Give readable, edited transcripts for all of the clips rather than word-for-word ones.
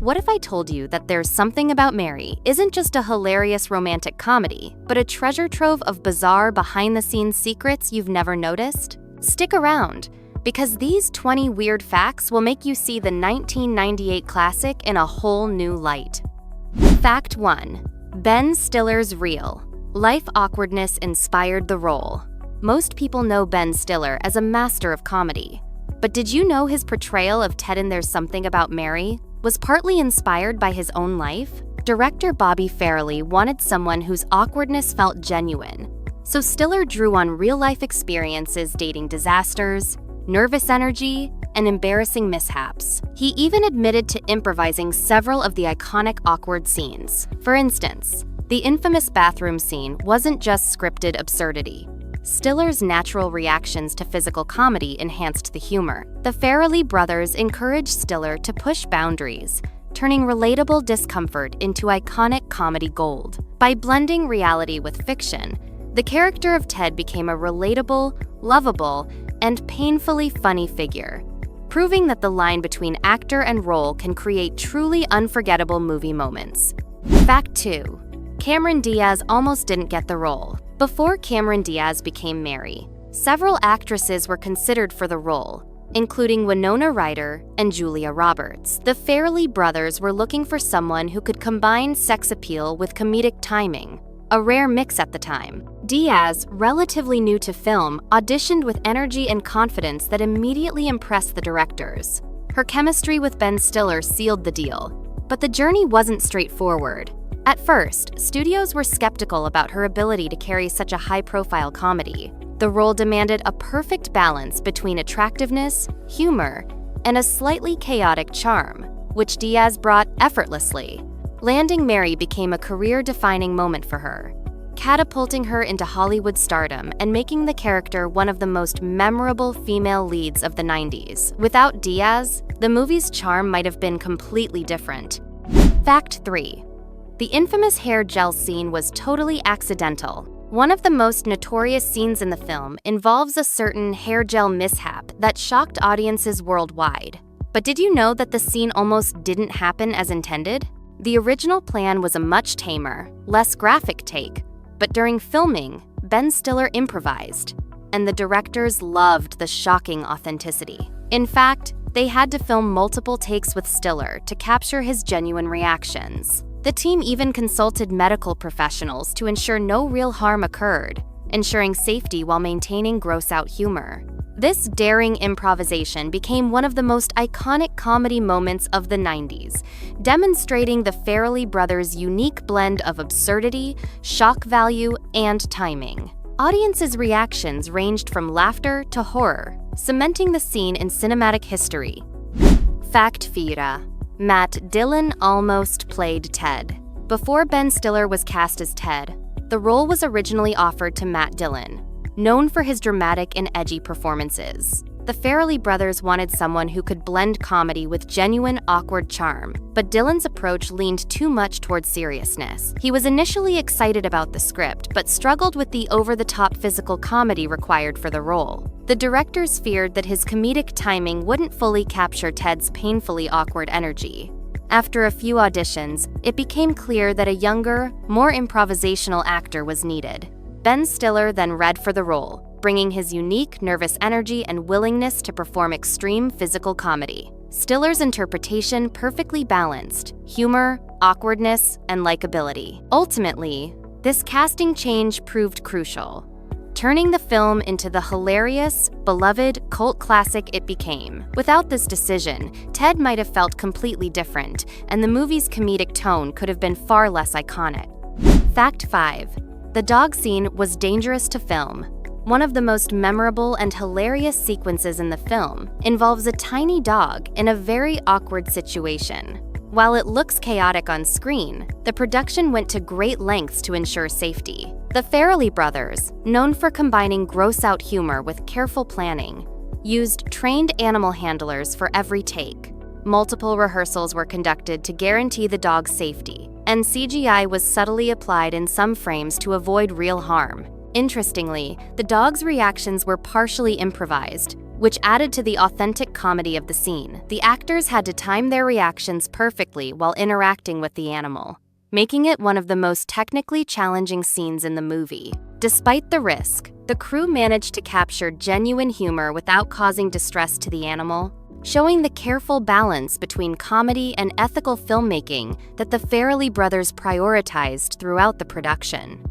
What if I told you that There's Something About Mary isn't just a hilarious romantic comedy, but a treasure trove of bizarre behind-the-scenes secrets you've never noticed? Stick around, because these 20 weird facts will make you see the 1998 classic in a whole new light. Fact 1. Ben Stiller's reel. Life awkwardness inspired the role. Most people know Ben Stiller as a master of comedy. But did you know his portrayal of Ted in There's Something About Mary was partly inspired by his own life? Director Bobby Farrelly wanted someone whose awkwardness felt genuine, so Stiller drew on real-life experiences dating disasters, nervous energy, and embarrassing mishaps. He even admitted to improvising several of the iconic awkward scenes. For instance, the infamous bathroom scene wasn't just scripted absurdity. Stiller's natural reactions to physical comedy enhanced the humor. The Farrelly brothers encouraged Stiller to push boundaries, turning relatable discomfort into iconic comedy gold. By blending reality with fiction, the character of Ted became a relatable, lovable, and painfully funny figure, proving that the line between actor and role can create truly unforgettable movie moments. Fact 2. Cameron Diaz almost didn't get the role. Before Cameron Diaz became Mary, several actresses were considered for the role, including Winona Ryder and Julia Roberts. The Farrelly brothers were looking for someone who could combine sex appeal with comedic timing, a rare mix at the time. Diaz, relatively new to film, auditioned with energy and confidence that immediately impressed the directors. Her chemistry with Ben Stiller sealed the deal, but the journey wasn't straightforward. At first, studios were skeptical about her ability to carry such a high-profile comedy. The role demanded a perfect balance between attractiveness, humor, and a slightly chaotic charm, which Diaz brought effortlessly. Landing Mary became a career-defining moment for her, catapulting her into Hollywood stardom and making the character one of the most memorable female leads of the 90s. Without Diaz, the movie's charm might have been completely different. Fact 3. The infamous hair gel scene was totally accidental. One of the most notorious scenes in the film involves a certain hair gel mishap that shocked audiences worldwide. But did you know that the scene almost didn't happen as intended? The original plan was a much tamer, less graphic take, but during filming, Ben Stiller improvised, and the directors loved the shocking authenticity. In fact, they had to film multiple takes with Stiller to capture his genuine reactions. The team even consulted medical professionals to ensure no real harm occurred, ensuring safety while maintaining gross-out humor. This daring improvisation became one of the most iconic comedy moments of the 90s, demonstrating the Farrelly brothers' unique blend of absurdity, shock value, and timing. Audiences' reactions ranged from laughter to horror, cementing the scene in cinematic history. Fact 4. Matt Dillon almost played Ted. Before Ben Stiller was cast as Ted, the role was originally offered to Matt Dillon, known for his dramatic and edgy performances. The Farrelly brothers wanted someone who could blend comedy with genuine, awkward charm, but Dillon's approach leaned too much towards seriousness. He was initially excited about the script, but struggled with the over-the-top physical comedy required for the role. The directors feared that his comedic timing wouldn't fully capture Ted's painfully awkward energy. After a few auditions, it became clear that a younger, more improvisational actor was needed. Ben Stiller then read for the role, bringing his unique, nervous energy and willingness to perform extreme physical comedy. Stiller's interpretation perfectly balanced humor, awkwardness, and likability. Ultimately, this casting change proved crucial, turning the film into the hilarious, beloved cult classic it became. Without this decision, Ted might have felt completely different, and the movie's comedic tone could have been far less iconic. Fact 5. The dog scene was dangerous to film. One of the most memorable and hilarious sequences in the film involves a tiny dog in a very awkward situation. While it looks chaotic on screen, the production went to great lengths to ensure safety. The Farrelly brothers, known for combining gross-out humor with careful planning, used trained animal handlers for every take. Multiple rehearsals were conducted to guarantee the dog's safety, and CGI was subtly applied in some frames to avoid real harm. Interestingly, the dog's reactions were partially improvised, which added to the authentic comedy of the scene. The actors had to time their reactions perfectly while interacting with the animal, making it one of the most technically challenging scenes in the movie. Despite the risk, the crew managed to capture genuine humor without causing distress to the animal, showing the careful balance between comedy and ethical filmmaking that the Farrelly brothers prioritized throughout the production.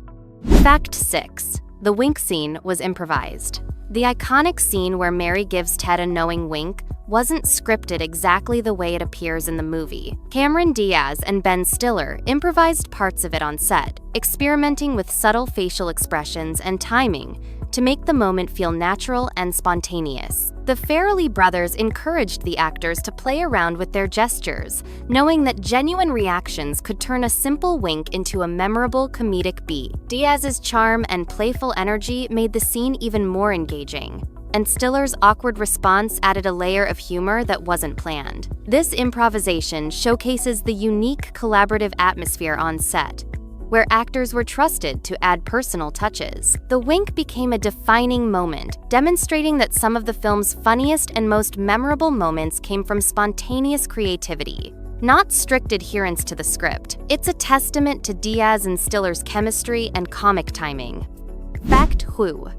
Fact 6. The wink scene was improvised. The iconic scene where Mary gives Ted a knowing wink wasn't scripted exactly the way it appears in the movie. Cameron Diaz and Ben Stiller improvised parts of it on set, experimenting with subtle facial expressions and timing to make the moment feel natural and spontaneous. The Farrelly brothers encouraged the actors to play around with their gestures, knowing that genuine reactions could turn a simple wink into a memorable comedic beat. Diaz's charm and playful energy made the scene even more engaging, and Stiller's awkward response added a layer of humor that wasn't planned. This improvisation showcases the unique collaborative atmosphere on set, where actors were trusted to add personal touches. The wink became a defining moment, demonstrating that some of the film's funniest and most memorable moments came from spontaneous creativity, not strict adherence to the script. It's a testament to Diaz and Stiller's chemistry and comic timing. Fact who?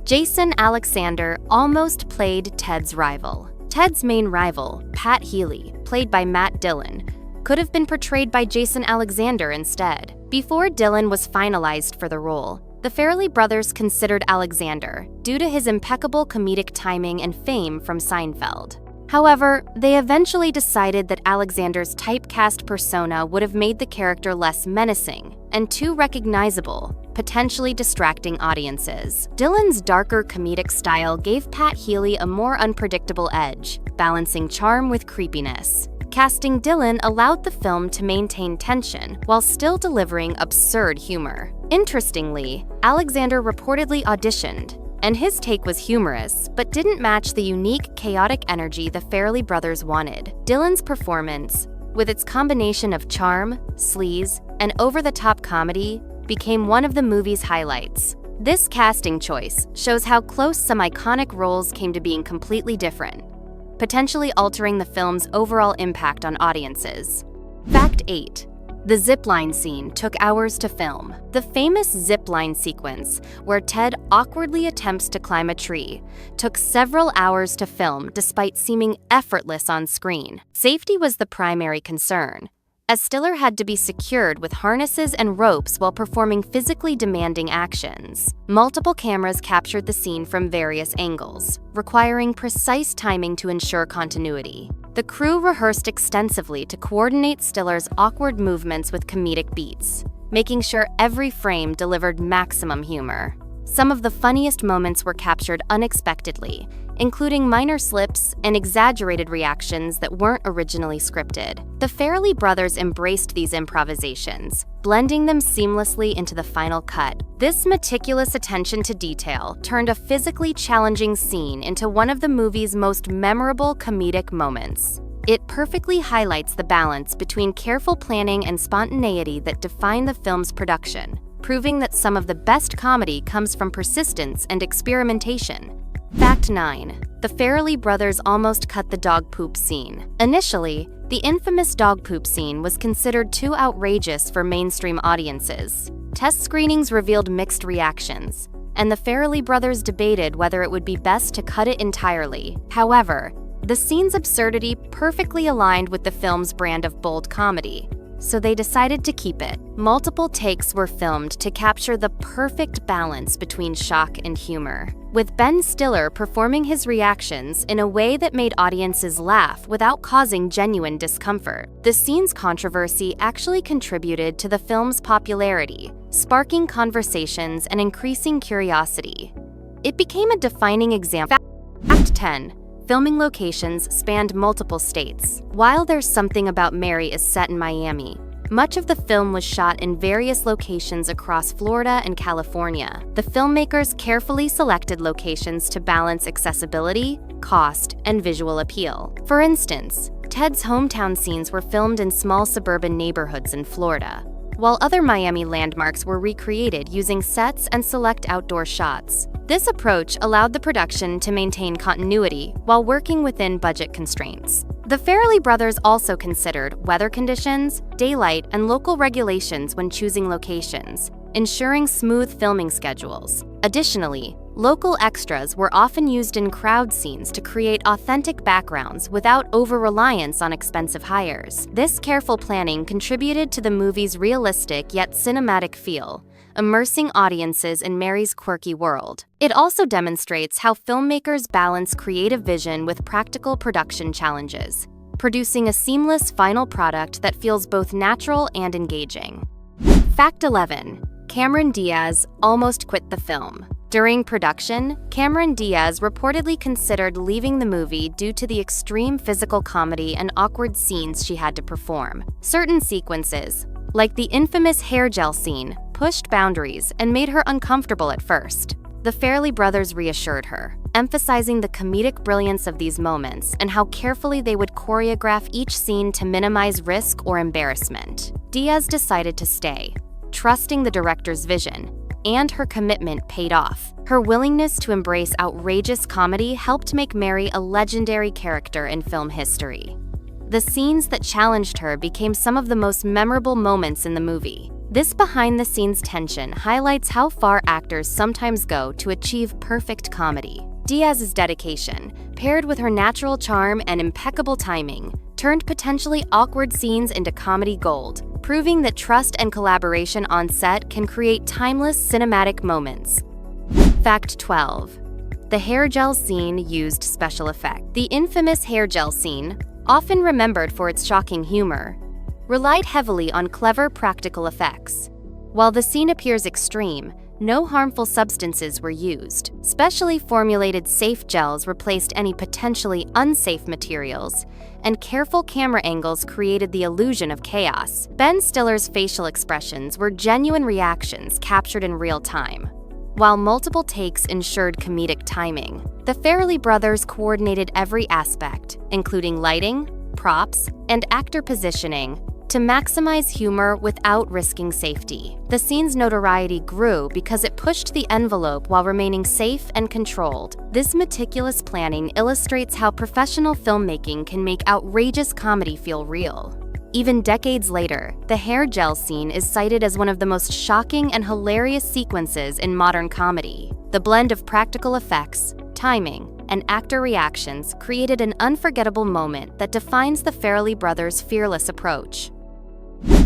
Jason Alexander almost played Ted's rival. Ted's main rival, Pat Healy, played by Matt Dillon, could have been portrayed by Jason Alexander instead. Before Dillon was finalized for the role, the Farrelly brothers considered Alexander due to his impeccable comedic timing and fame from Seinfeld. However, they eventually decided that Alexander's typecast persona would have made the character less menacing and too recognizable, potentially distracting audiences. Dillon's darker comedic style gave Pat Healy a more unpredictable edge, balancing charm with creepiness. Casting Dillon allowed the film to maintain tension while still delivering absurd humor. Interestingly, Alexander reportedly auditioned, and his take was humorous, but didn't match the unique, chaotic energy the Farrelly brothers wanted. Dillon's performance, with its combination of charm, sleaze, and over-the-top comedy, became one of the movie's highlights. This casting choice shows how close some iconic roles came to being completely different, potentially altering the film's overall impact on audiences. Fact 8. The zipline scene took hours to film. The famous zipline sequence, where Ted awkwardly attempts to climb a tree, took several hours to film despite seeming effortless on screen. Safety was the primary concern, as Stiller had to be secured with harnesses and ropes while performing physically demanding actions. Multiple cameras captured the scene from various angles, requiring precise timing to ensure continuity. The crew rehearsed extensively to coordinate Stiller's awkward movements with comedic beats, making sure every frame delivered maximum humor. Some of the funniest moments were captured unexpectedly, including minor slips and exaggerated reactions that weren't originally scripted. The Farrelly brothers embraced these improvisations, blending them seamlessly into the final cut. This meticulous attention to detail turned a physically challenging scene into one of the movie's most memorable comedic moments. It perfectly highlights the balance between careful planning and spontaneity that define the film's production, proving that some of the best comedy comes from persistence and experimentation. Fact 9. The Farrelly brothers almost cut the dog poop scene. Initially, the infamous dog poop scene was considered too outrageous for mainstream audiences. Test screenings revealed mixed reactions, and the Farrelly brothers debated whether it would be best to cut it entirely. However, the scene's absurdity perfectly aligned with the film's brand of bold comedy, so they decided to keep it. Multiple takes were filmed to capture the perfect balance between shock and humor, with Ben Stiller performing his reactions in a way that made audiences laugh without causing genuine discomfort. The scene's controversy actually contributed to the film's popularity, sparking conversations and increasing curiosity. It became a defining example. Fact 10. Filming locations spanned multiple states. While There's Something About Mary is set in Miami, much of the film was shot in various locations across Florida and California. The filmmakers carefully selected locations to balance accessibility, cost, and visual appeal. For instance, Ted's hometown scenes were filmed in small suburban neighborhoods in Florida, while other Miami landmarks were recreated using sets and select outdoor shots. This approach allowed the production to maintain continuity while working within budget constraints. The Farrelly brothers also considered weather conditions, daylight, and local regulations when choosing locations, ensuring smooth filming schedules. Additionally, local extras were often used in crowd scenes to create authentic backgrounds without over-reliance on expensive hires. This careful planning contributed to the movie's realistic yet cinematic feel, immersing audiences in Mary's quirky world. It also demonstrates how filmmakers balance creative vision with practical production challenges, producing a seamless final product that feels both natural and engaging. Fact 11. Cameron Diaz almost quit the film. During production, Cameron Diaz reportedly considered leaving the movie due to the extreme physical comedy and awkward scenes she had to perform. Certain sequences, like the infamous hair gel scene, pushed boundaries and made her uncomfortable at first. The Farrelly brothers reassured her, emphasizing the comedic brilliance of these moments and how carefully they would choreograph each scene to minimize risk or embarrassment. Diaz decided to stay, trusting the director's vision, and her commitment paid off. Her willingness to embrace outrageous comedy helped make Mary a legendary character in film history. The scenes that challenged her became some of the most memorable moments in the movie. This behind-the-scenes tension highlights how far actors sometimes go to achieve perfect comedy. Diaz's dedication, paired with her natural charm and impeccable timing, turned potentially awkward scenes into comedy gold, proving that trust and collaboration on set can create timeless cinematic moments. Fact 12. The hair gel scene used special effect. The infamous hair gel scene, often remembered for its shocking humor, relied heavily on clever practical effects. While the scene appears extreme, no harmful substances were used. Specially formulated safe gels replaced any potentially unsafe materials, and careful camera angles created the illusion of chaos. Ben Stiller's facial expressions were genuine reactions captured in real time. While multiple takes ensured comedic timing, the Farrelly brothers coordinated every aspect, including lighting, props, and actor positioning, to maximize humor without risking safety. The scene's notoriety grew because it pushed the envelope while remaining safe and controlled. This meticulous planning illustrates how professional filmmaking can make outrageous comedy feel real. Even decades later, the hair gel scene is cited as one of the most shocking and hilarious sequences in modern comedy. The blend of practical effects, timing, and actor reactions created an unforgettable moment that defines the Farrelly brothers' fearless approach.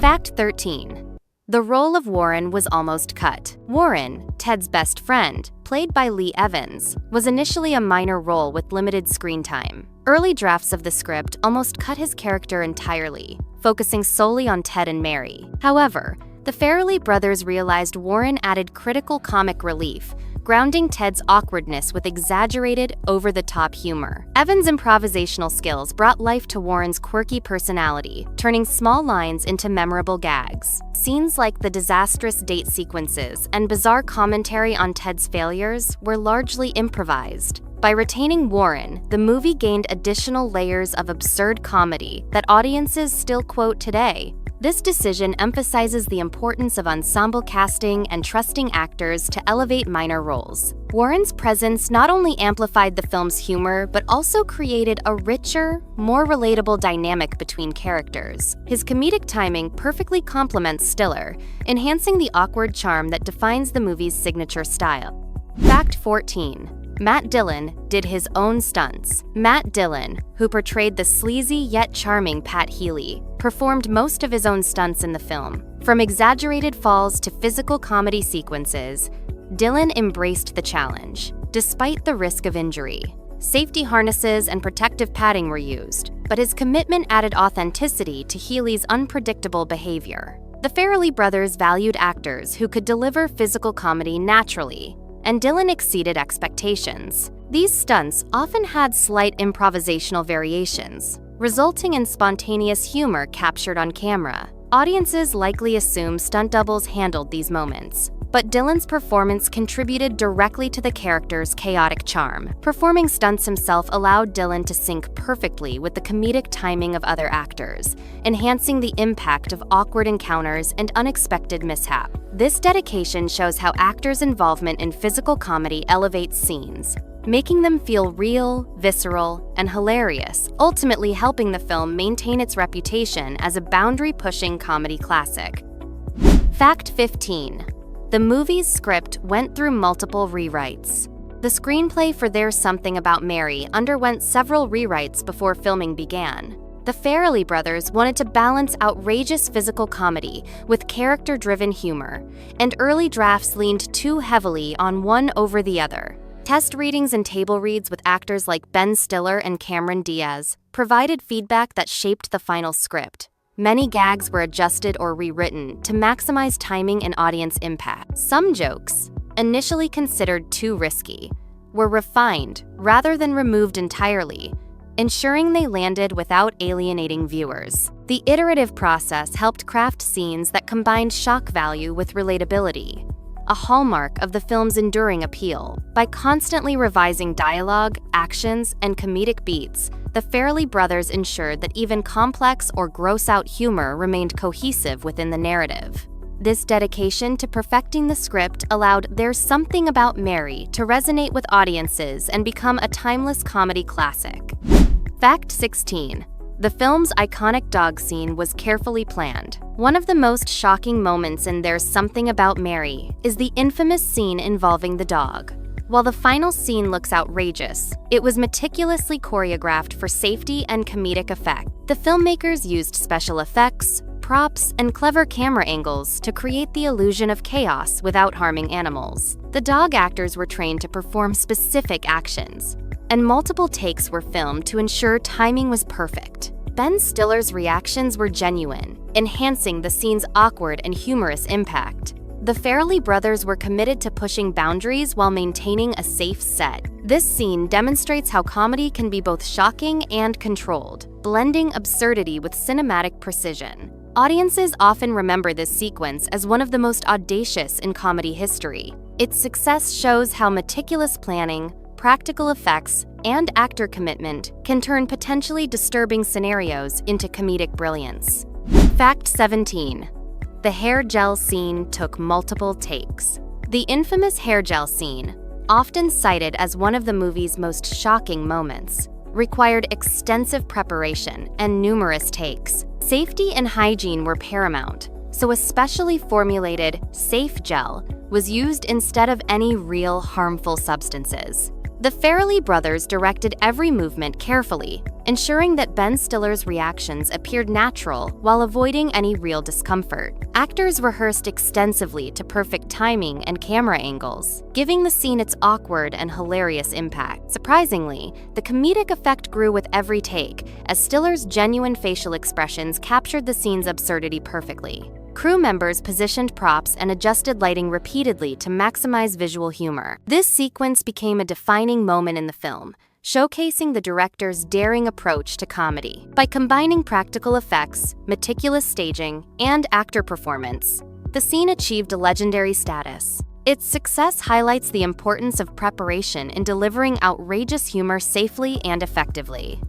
Fact 13. The role of Warren was almost cut. Warren, Ted's best friend, played by Lee Evans, was initially a minor role with limited screen time. Early drafts of the script almost cut his character entirely, focusing solely on Ted and Mary. However, the Farrelly brothers realized Warren added critical comic relief, grounding Ted's awkwardness with exaggerated, over-the-top humor. Evans' improvisational skills brought life to Warren's quirky personality, turning small lines into memorable gags. Scenes like the disastrous date sequences and bizarre commentary on Ted's failures were largely improvised. By retaining Warren, the movie gained additional layers of absurd comedy that audiences still quote today. This decision emphasizes the importance of ensemble casting and trusting actors to elevate minor roles. Warren's presence not only amplified the film's humor, but also created a richer, more relatable dynamic between characters. His comedic timing perfectly complements Stiller, enhancing the awkward charm that defines the movie's signature style. Fact 14. Matt Dillon did his own stunts. Matt Dillon, who portrayed the sleazy yet charming Pat Healy, performed most of his own stunts in the film. From exaggerated falls to physical comedy sequences, Dillon embraced the challenge, despite the risk of injury. Safety harnesses and protective padding were used, but his commitment added authenticity to Healy's unpredictable behavior. The Farrelly brothers valued actors who could deliver physical comedy naturally, and Dillon exceeded expectations. These stunts often had slight improvisational variations, resulting in spontaneous humor captured on camera. Audiences likely assume stunt doubles handled these moments, but Dylan's performance contributed directly to the character's chaotic charm. Performing stunts himself allowed Dylan to sync perfectly with the comedic timing of other actors, enhancing the impact of awkward encounters and unexpected mishap. This dedication shows how actors' involvement in physical comedy elevates scenes, making them feel real, visceral, and hilarious, ultimately helping the film maintain its reputation as a boundary-pushing comedy classic. Fact 15. The movie's script went through multiple rewrites. The screenplay for There's Something About Mary underwent several rewrites before filming began. The Farrelly brothers wanted to balance outrageous physical comedy with character-driven humor, and early drafts leaned too heavily on one over the other. Test readings and table reads with actors like Ben Stiller and Cameron Diaz provided feedback that shaped the final script. Many gags were adjusted or rewritten to maximize timing and audience impact. Some jokes, initially considered too risky, were refined rather than removed entirely, ensuring they landed without alienating viewers. The iterative process helped craft scenes that combined shock value with relatability, a hallmark of the film's enduring appeal. By constantly revising dialogue, actions, and comedic beats, the Farrelly brothers ensured that even complex or gross-out humor remained cohesive within the narrative. This dedication to perfecting the script allowed There's Something About Mary to resonate with audiences and become a timeless comedy classic. Fact 16. The film's iconic dog scene was carefully planned. One of the most shocking moments in There's Something About Mary is the infamous scene involving the dog. While the final scene looks outrageous, it was meticulously choreographed for safety and comedic effect. The filmmakers used special effects, props, and clever camera angles to create the illusion of chaos without harming animals. The dog actors were trained to perform specific actions, and multiple takes were filmed to ensure timing was perfect. Ben Stiller's reactions were genuine, enhancing the scene's awkward and humorous impact. The Farrelly brothers were committed to pushing boundaries while maintaining a safe set. This scene demonstrates how comedy can be both shocking and controlled, blending absurdity with cinematic precision. Audiences often remember this sequence as one of the most audacious in comedy history. Its success shows how meticulous planning, practical effects, and actor commitment can turn potentially disturbing scenarios into comedic brilliance. Fact 17. The hair gel scene took multiple takes. The infamous hair gel scene, often cited as one of the movie's most shocking moments, required extensive preparation and numerous takes. Safety and hygiene were paramount, so a specially formulated, safe gel was used instead of any real harmful substances. The Farrelly brothers directed every movement carefully, ensuring that Ben Stiller's reactions appeared natural while avoiding any real discomfort. Actors rehearsed extensively to perfect timing and camera angles, giving the scene its awkward and hilarious impact. Surprisingly, the comedic effect grew with every take, as Stiller's genuine facial expressions captured the scene's absurdity perfectly. Crew members positioned props and adjusted lighting repeatedly to maximize visual humor. This sequence became a defining moment in the film, showcasing the director's daring approach to comedy. By combining practical effects, meticulous staging, and actor performance, the scene achieved a legendary status. Its success highlights the importance of preparation in delivering outrageous humor safely and effectively.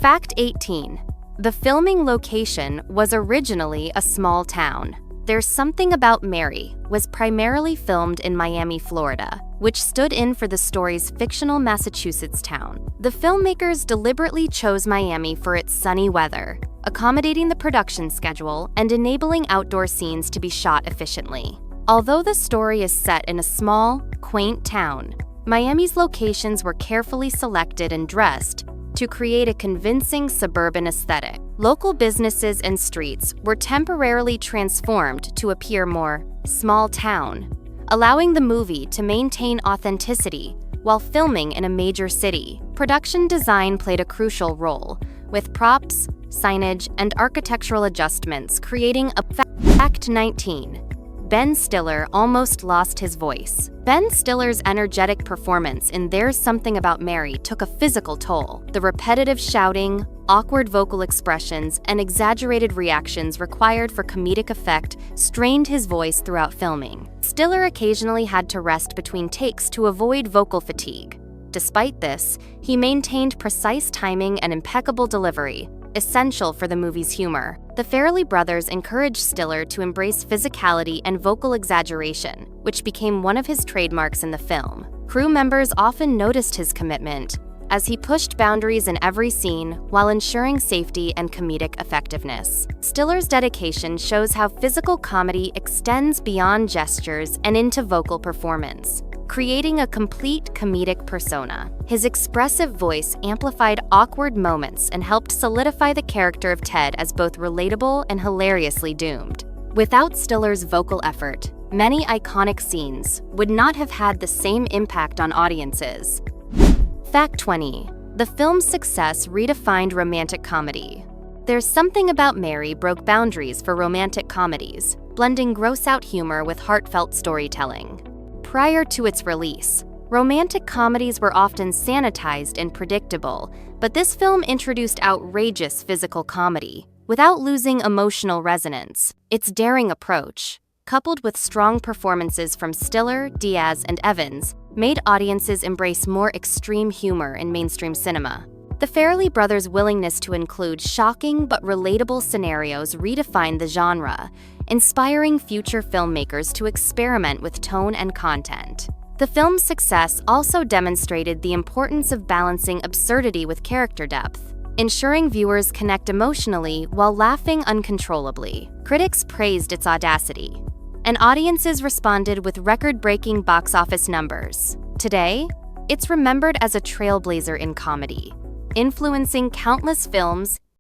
Fact 18. The filming location was originally a small town. There's Something About Mary was primarily filmed in Miami, Florida, which stood in for the story's fictional Massachusetts town. The filmmakers deliberately chose Miami for its sunny weather, accommodating the production schedule and enabling outdoor scenes to be shot efficiently. Although the story is set in a small, quaint town, Miami's locations were carefully selected and dressed to create a convincing suburban aesthetic. Local businesses and streets were temporarily transformed to appear more small town, allowing the movie to maintain authenticity while filming in a major city. Production design played a crucial role, with props, signage, and architectural adjustments creating a Fact 19. Ben Stiller almost lost his voice. Ben Stiller's energetic performance in There's Something About Mary took a physical toll. The repetitive shouting, awkward vocal expressions, and exaggerated reactions required for comedic effect strained his voice throughout filming. Stiller occasionally had to rest between takes to avoid vocal fatigue. Despite this, he maintained precise timing and impeccable delivery, essential for the movie's humor. The Farrelly brothers encouraged Stiller to embrace physicality and vocal exaggeration, which became one of his trademarks in the film. Crew members often noticed his commitment, as he pushed boundaries in every scene while ensuring safety and comedic effectiveness. Stiller's dedication shows how physical comedy extends beyond gestures and into vocal performance, creating a complete comedic persona. His expressive voice amplified awkward moments and helped solidify the character of Ted as both relatable and hilariously doomed. Without Stiller's vocal effort, many iconic scenes would not have had the same impact on audiences. Fact 20. The film's success redefined romantic comedy. There's Something About Mary broke boundaries for romantic comedies, blending gross-out humor with heartfelt storytelling. Prior to its release, romantic comedies were often sanitized and predictable, but this film introduced outrageous physical comedy without losing emotional resonance. Its daring approach, coupled with strong performances from Stiller, Diaz, and Evans, made audiences embrace more extreme humor in mainstream cinema. The Farrelly brothers' willingness to include shocking but relatable scenarios redefined the genre, inspiring future filmmakers to experiment with tone and content. The film's success also demonstrated the importance of balancing absurdity with character depth, ensuring viewers connect emotionally while laughing uncontrollably. Critics praised its audacity, and audiences responded with record-breaking box office numbers. Today, it's remembered as a trailblazer in comedy, influencing countless films